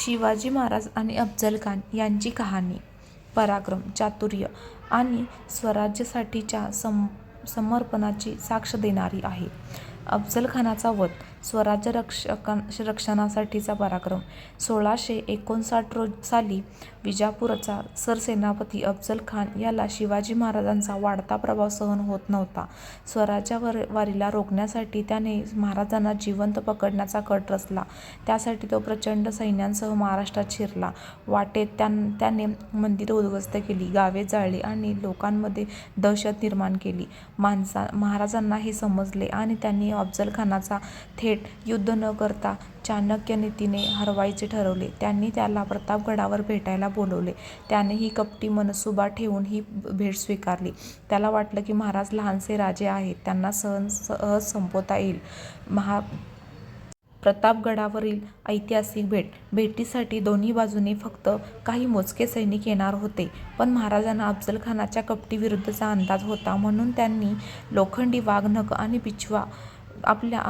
शिवाजी महाराज आणि अफझल खान यांची कहाणी पराक्रम, चातुर्य आणि स्वराज्यासाठीच्या समर्पणाची साक्ष देणारी आहे. अफझल खानाचा वध, स्वराज्य रक्षणासाठीचा पराक्रम. 1659 साली विजापूरचा सरसेनापती अफझल खान याला शिवाजी महाराजांचा वाढता प्रभाव सहन होत नव्हता. स्वराज्यवारीला रोखण्यासाठी त्याने महाराजांना जिवंत पकडण्याचा कट रचला. त्यासाठी तो प्रचंड सैन्यासह महाराष्ट्रात शिरला. वाटेत त्याने मंदिरे उद्ध्वस्त केली, गावे जाळली आणि लोकांमध्ये दहशत निर्माण केली. महाराजांना हे समजले आणि त्यांनी अफझल खानाचा थेट युद्ध न करता चाणक्य नीतीने हरवायचे ठरवले. त्यांनी त्याला प्रतापगडावर भेटायला बोलावले. त्याने ही कपटी मनसुबा ठेवून ही भेट स्वीकारली. त्याला वाटलं की महाराज लहानसे राजे आहेत, त्यांना सहज संपवता येईल. प्रतापगडावरील ऐतिहासिक भेटीसाठी दोन्ही बाजूने फक्त काही मोजके सैनिक येणार होते. पण महाराजांना अफझल खानाच्या कपटीविरुद्धचा अंदाज होता, म्हणून त्यांनी लोखंडी वाघनख आणि बिछवा आपल्या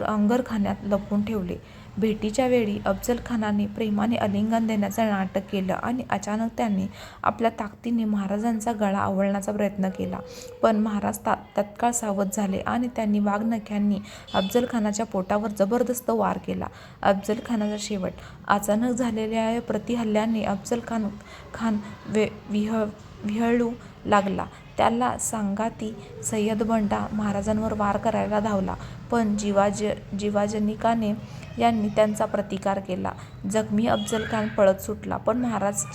अंगरखान्यात लपवून ठेवले. भेटीच्या वेळी अफझल खानाने प्रेमाने आलिंगन देण्याचं नाटक केलं आणि अचानक त्याने आपल्या ताकदीने महाराजांचा गळा आवळण्याचा प्रयत्न केला. पण महाराज तत्काळ सावध झाले आणि त्यांनी वाघनख्यांनी अफझल खानाच्या पोटावर जबरदस्त वार केला. अफझल खानाचा शेवट. अचानक झालेल्या या प्रतिहल्ल्याने अफझल खान विव्हळू लागला. त्याला सांगाती सय्यदबंडा महाराजांवर वार करायला धावला, पण जिवाजीनकाने यांनी त्यांचा प्रतिकार केला. जखमी अफझल खान पळत सुटला, पण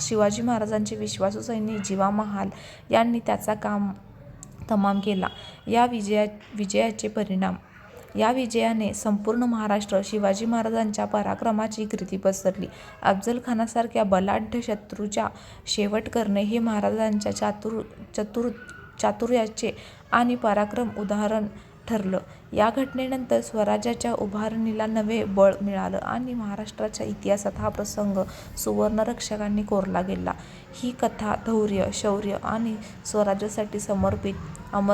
शिवाजी महाराजांचे विश्वासू सैनिक जिवा महाल यांनी त्याचा काम तमाम केला. या विजयाचे परिणाम. या विजयाने संपूर्ण महाराष्ट्र शिवाजी महाराजांच्या पराक्रमाची कीर्ती पसरली. अफझल खानासारख्या बलाढ्य शत्रूचा शेवट करणे हे महाराजांच्या चातुर्याचे आणि पराक्रम उदाहरण ठरलं. या घटनेनंतर स्वराज्याच्या उभारणीला नवे बळ मिळालं आणि महाराष्ट्राच्या इतिहासात हा प्रसंग सुवर्णाक्षरांनी कोरला गेला. ही कथा धैर्य, शौर्य आणि स्वराज्यासाठी समर्पित अमर